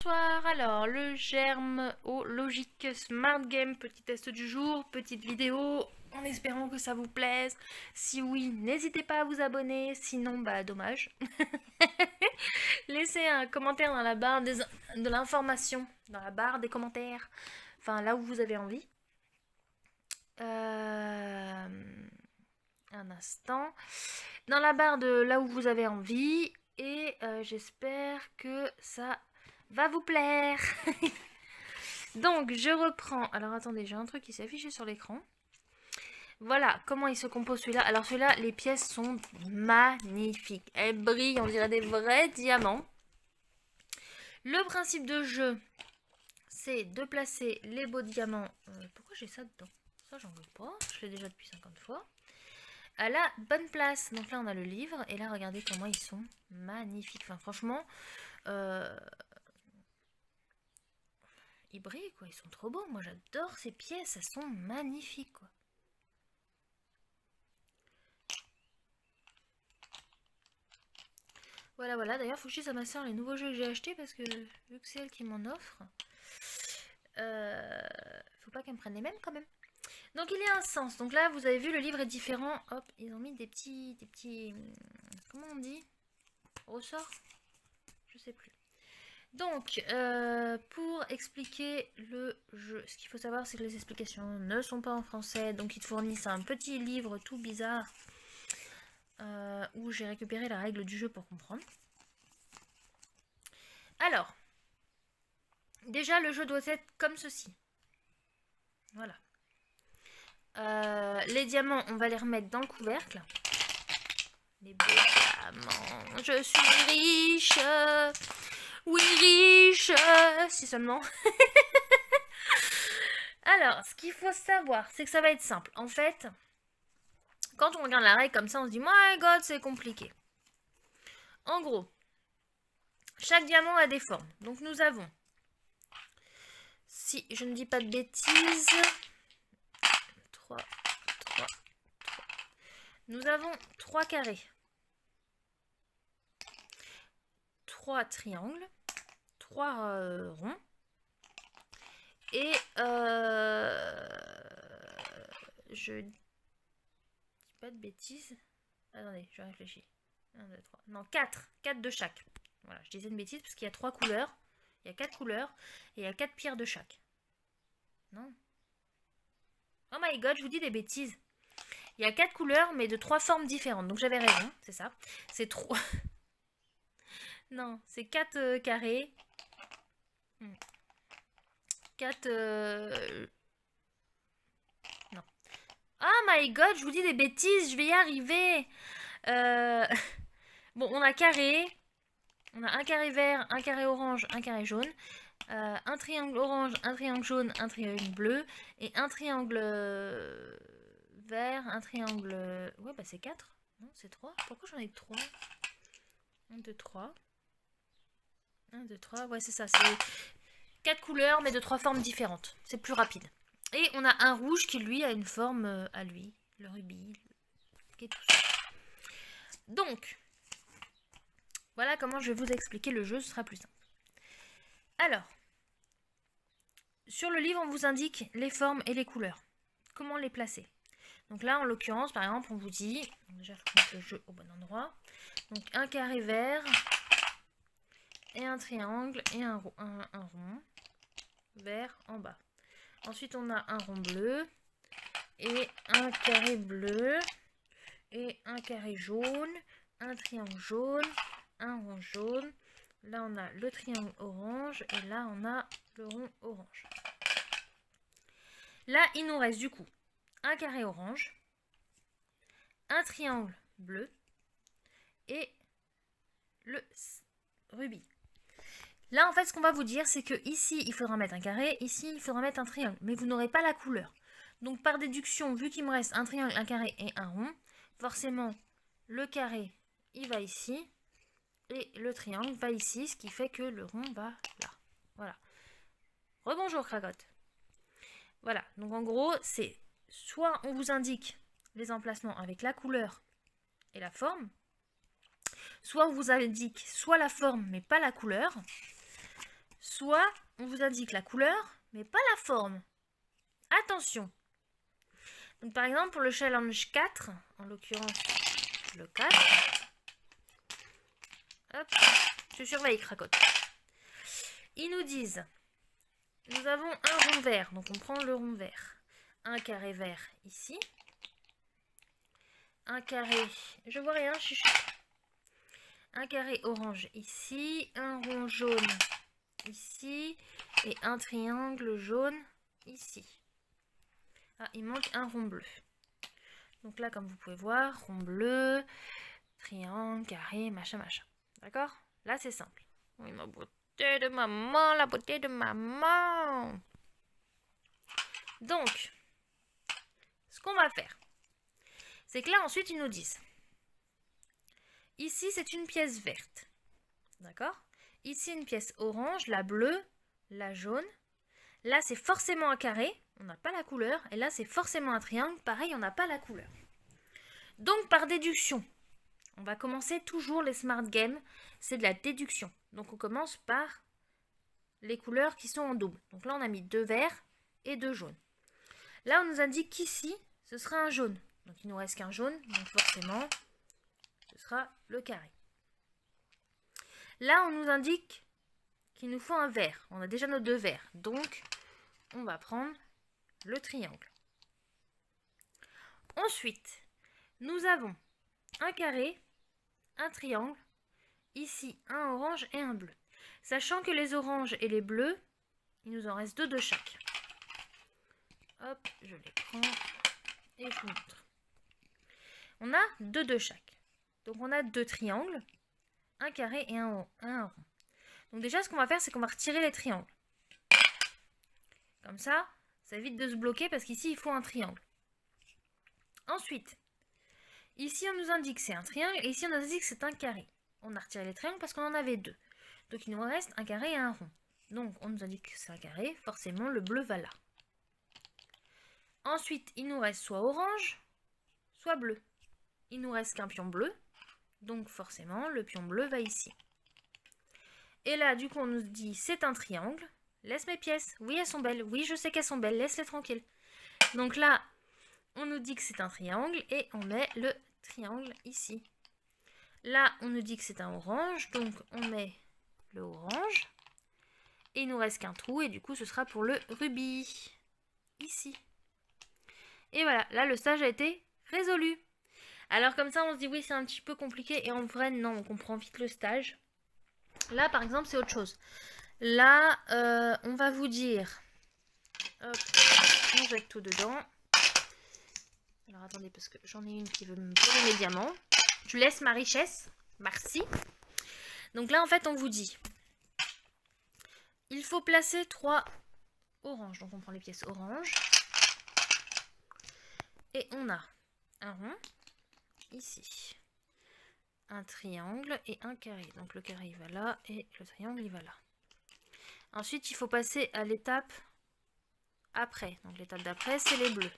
bonsoir. Alors, le germe au Logic Smart Game, petit test du jour, petite vidéo, en espérant que ça vous plaise. Si oui, n'hésitez pas à vous abonner, sinon, bah dommage. Laissez un commentaire dans la barre de l'information, dans la barre des commentaires, enfin là où vous avez envie. Un instant. Dans la barre de là où vous avez envie. Et j'espère que ça va vous plaire. Donc je reprends. Alors attendez, j'ai un truc qui s'est affiché sur l'écran. Voilà comment il se compose celui-là. Alors celui-là, les pièces sont magnifiques. Elles brillent, on dirait des vrais diamants. Le principe de jeu, c'est de placer les beaux diamants. Pourquoi j'ai ça dedans? Ça j'en veux pas. Je l'ai déjà depuis 50 fois. À la bonne place. Donc là on a le livre et là regardez comment ils sont magnifiques. Enfin franchement ils brillent quoi, ils sont trop beaux. Moi j'adore ces pièces, elles sont magnifiques quoi. Voilà voilà, d'ailleurs faut que je dise à ma soeur les nouveaux jeux que j'ai achetés parce que vu que c'est elle qui m'en offre, faut pas qu'elle me prenne les mêmes quand même. Donc il y a un sens. Donc là, vous avez vu, le livre est différent. Hop, ils ont mis des petits, comment on dit? Ressorts? Je sais plus. Donc, pour expliquer le jeu, ce qu'il faut savoir, c'est que les explications ne sont pas en français. Donc ils te fournissent un petit livre tout bizarre où j'ai récupéré la règle du jeu pour comprendre. Alors, déjà, le jeu doit être comme ceci. Voilà. Les diamants, on va les remettre dans le couvercle. Les beaux diamants. Je suis riche. Oui, riche. Si seulement. Alors, ce qu'il faut savoir, c'est que ça va être simple. En fait, quand on regarde la règle comme ça, on se dit, my god, c'est compliqué. En gros, chaque diamant a des formes. Donc, nous avons, si je ne dis pas de bêtises, 3. Nous avons 3 carrés, 3 triangles, 3 ronds et je dis pas de bêtises. Attendez, je réfléchis. 1, 2, 3. Non, 4 de chaque. Voilà, je disais une bêtise parce qu'il y a 3 couleurs. Il y a 4 couleurs et il y a 4 pierres de chaque. Non. Oh my god, je vous dis des bêtises. Il y a 4 couleurs, mais de 3 formes différentes. Donc j'avais raison, c'est ça. C'est 3. Non, c'est 4 carrés. 4... Non. Oh my god, je vous dis des bêtises, je vais y arriver. Bon, on a carré. On a un carré vert, un carré orange, un carré jaune. Un triangle orange, un triangle jaune, un triangle bleu. Et un triangle... vert, un triangle... Ouais, bah c'est 4. Non, c'est 3. Pourquoi j'en ai 3? 1, 2, 3. 1, 2, 3. Ouais, c'est ça. C'est 4 couleurs, mais de 3 formes différentes. C'est plus rapide. Et on a un rouge qui, lui, a une forme à lui. Le rubis. Et tout ça. Donc, voilà comment je vais vous expliquer le jeu. Ce sera plus simple. Alors, sur le livre, on vous indique les formes et les couleurs. Comment les placer? Donc là, en l'occurrence, par exemple, on vous dit, déjà je vais mettre le jeu au bon endroit, donc un carré vert, et un triangle, et un rond, vert en bas. Ensuite, on a un rond bleu, et un carré bleu, et un carré jaune, un triangle jaune, un rond jaune. Là, on a le triangle orange, et là, on a le rond orange. Là, il nous reste du coup un carré orange, un triangle bleu et le rubis. Là, en fait, ce qu'on va vous dire, c'est que ici, il faudra mettre un carré, ici, il faudra mettre un triangle, mais vous n'aurez pas la couleur. Donc, par déduction, vu qu'il me reste un triangle, un carré et un rond, forcément, le carré, il va ici, et le triangle va ici, ce qui fait que le rond va là. Voilà. Rebonjour, Cragotte. Voilà, donc en gros, c'est soit on vous indique les emplacements avec la couleur et la forme, soit on vous indique soit la forme mais pas la couleur, soit on vous indique la couleur, mais pas la forme. Attention. Donc par exemple pour le challenge 4, en l'occurrence le 4, hop, je surveille Cracotte. Ils nous disent, nous avons un rond vert, donc on prend le rond vert. Un carré vert ici. Un carré, je vois rien, chuchote. Un carré orange ici, un rond jaune ici et un triangle jaune ici. Ah, il manque un rond bleu. Donc là, comme vous pouvez voir, rond bleu, triangle, carré, machin, machin. D'accord? Là, c'est simple. Oui, ma beauté de maman, la beauté de maman. Donc, ce qu'on va faire, c'est que là, ensuite, ils nous disent. Ici, c'est une pièce verte. D'accord? Ici, une pièce orange, la bleue, la jaune. Là, c'est forcément un carré. On n'a pas la couleur. Et là, c'est forcément un triangle. Pareil, on n'a pas la couleur. Donc, par déduction, on va commencer toujours les smart games. C'est de la déduction. Donc, on commence par les couleurs qui sont en double. Donc là, on a mis 2 verts et 2 jaunes. Là, on nous indique qu'ici, ce sera un jaune. Donc, il nous reste qu'un jaune. Donc, forcément, ce sera le carré. Là, on nous indique qu'il nous faut un vert. On a déjà nos 2 verts. Donc, on va prendre le triangle. Ensuite, nous avons un carré, un triangle, ici un orange et un bleu. Sachant que les oranges et les bleus, il nous en reste 2 de chaque. Hop, je les prends et je vous montre. On a 2 de chaque. Donc on a 2 triangles, un carré et un rond. Donc déjà, ce qu'on va faire, c'est qu'on va retirer les triangles. Comme ça, ça évite de se bloquer parce qu'ici, il faut un triangle. Ensuite, ici, on nous indique que c'est un triangle et ici, on nous indique que c'est un carré. On a retiré les triangles parce qu'on en avait 2. Donc, il nous reste un carré et un rond. Donc, on nous indique que c'est un carré. Forcément, le bleu va là. Ensuite, il nous reste soit orange, soit bleu. Il nous reste qu'un pion bleu. Donc, forcément, le pion bleu va ici. Et là, du coup, on nous dit c'est un triangle. Laisse mes pièces. Oui, elles sont belles. Oui, je sais qu'elles sont belles. Laisse-les tranquilles. Donc là, on nous dit que c'est un triangle et on met le triangle ici. Là, on nous dit que c'est un orange. Donc, on met le orange. Et il nous reste qu'un trou. Et du coup, ce sera pour le rubis. Ici. Et voilà. Là, le stage a été résolu. Alors, comme ça, on se dit oui, c'est un petit peu compliqué. Et en vrai, non, on comprend vite le stage. Là, par exemple, c'est autre chose. Là, on va vous dire... Hop, on jette tout dedans. Alors, attendez, parce que j'en ai une qui veut me voler mes diamants. Je laisse ma richesse. Merci. Donc là, en fait, on vous dit... Il faut placer 3 oranges. Donc, on prend les pièces oranges. Et on a un rond, ici. Un triangle et un carré. Donc le carré il va là et le triangle il va là. Ensuite il faut passer à l'étape après. Donc l'étape d'après c'est les bleus.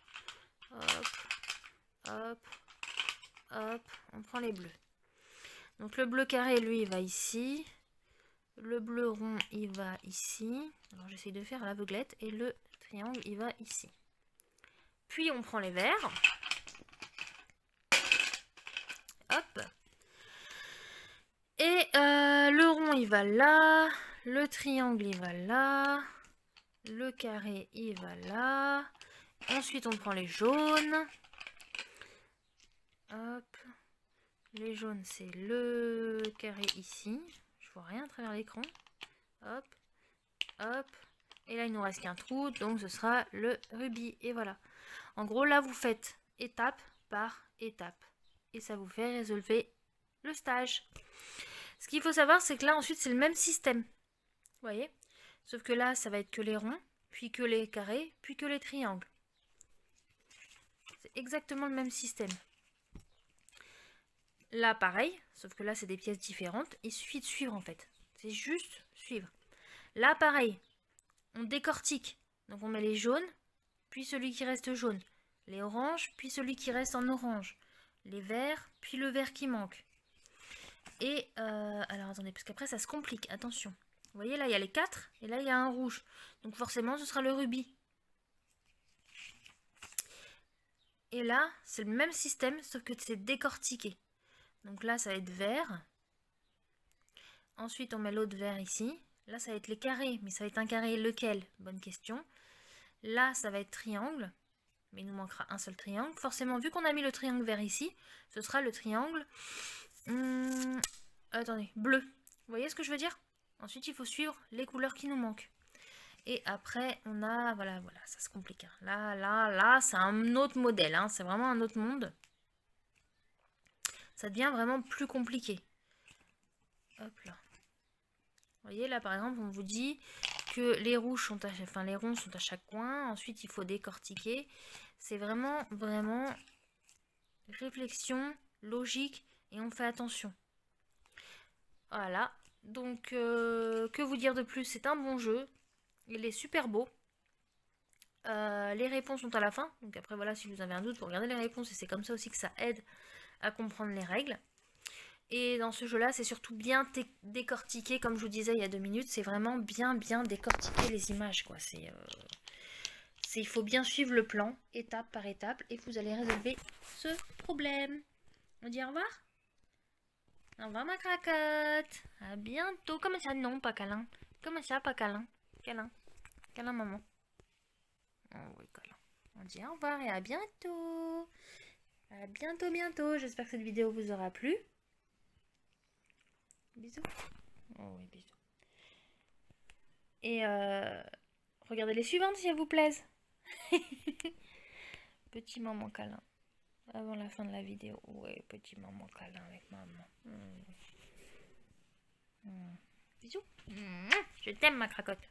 Hop, hop, hop, on prend les bleus. Donc le bleu carré lui il va ici. Le bleu rond il va ici. Alors j'essaie de faire à l'aveuglette et le triangle il va ici. Puis on prend les verts. Hop. Et le rond, il va là. Le triangle, il va là. Le carré, il va là. Ensuite, on prend les jaunes. Hop. Les jaunes, c'est le carré ici. Je vois rien à travers l'écran. Hop. Hop. Et là, il nous reste qu'un trou. Donc, ce sera le rubis. Et voilà. En gros, là, vous faites étape par étape. Et ça vous fait résolver le stage. Ce qu'il faut savoir, c'est que là, ensuite, c'est le même système. Vous voyez? Sauf que là, ça va être que les ronds, puis que les carrés, puis que les triangles. C'est exactement le même système. Là, pareil, sauf que là, c'est des pièces différentes. Il suffit de suivre, en fait. C'est juste suivre. Là, pareil, on décortique. Donc, on met les jaunes, puis celui qui reste jaune. Les oranges, puis celui qui reste en orange. Les verts, puis le vert qui manque. Et, alors attendez, parce qu'après ça se complique, attention. Vous voyez, là, il y a les 4 et là, il y a un rouge. Donc forcément, ce sera le rubis. Et là, c'est le même système, sauf que c'est décortiqué. Donc là, ça va être vert. Ensuite, on met l'autre vert ici. Là, ça va être les carrés. Mais ça va être un carré lequel? Bonne question. Là, ça va être triangle. Mais il nous manquera un seul triangle. Forcément, vu qu'on a mis le triangle vert ici, ce sera le triangle... attendez, bleu. Vous voyez ce que je veux dire? Ensuite, il faut suivre les couleurs qui nous manquent. Et après, on a... Voilà, ça se complique. Hein. Là, c'est un autre modèle. Hein. C'est vraiment un autre monde. Ça devient vraiment plus compliqué. Hop là. Vous voyez, là, par exemple, on vous dit que les rouges sont les ronds sont à chaque coin. Ensuite, il faut décortiquer. C'est vraiment réflexion, logique, et on fait attention. Voilà. Donc, que vous dire de plus? C'est un bon jeu. Il est super beau. Les réponses sont à la fin. Donc après, voilà, si vous avez un doute, vous regardez les réponses. Et c'est comme ça aussi que ça aide à comprendre les règles. Et dans ce jeu-là, c'est surtout bien décortiqué, comme je vous disais il y a 2 minutes. C'est vraiment bien décortiquer les images, quoi. Il faut bien suivre le plan, étape par étape, et vous allez résolver ce problème. On dit au revoir? Au revoir, ma cracotte. À bientôt. Comment ça? Non, pas câlin. Comment ça, pas câlin? Câlin. Câlin, maman. Oh oui, câlin. On dit au revoir et à bientôt. À bientôt. J'espère que cette vidéo vous aura plu. Bisous. Oh oui, bisous. Et regardez les suivantes si elles vous plaisent. Petit moment câlin. Avant la fin de la vidéo. Ouais, petit moment câlin avec maman. Bisous. Je t'aime, ma cracotte.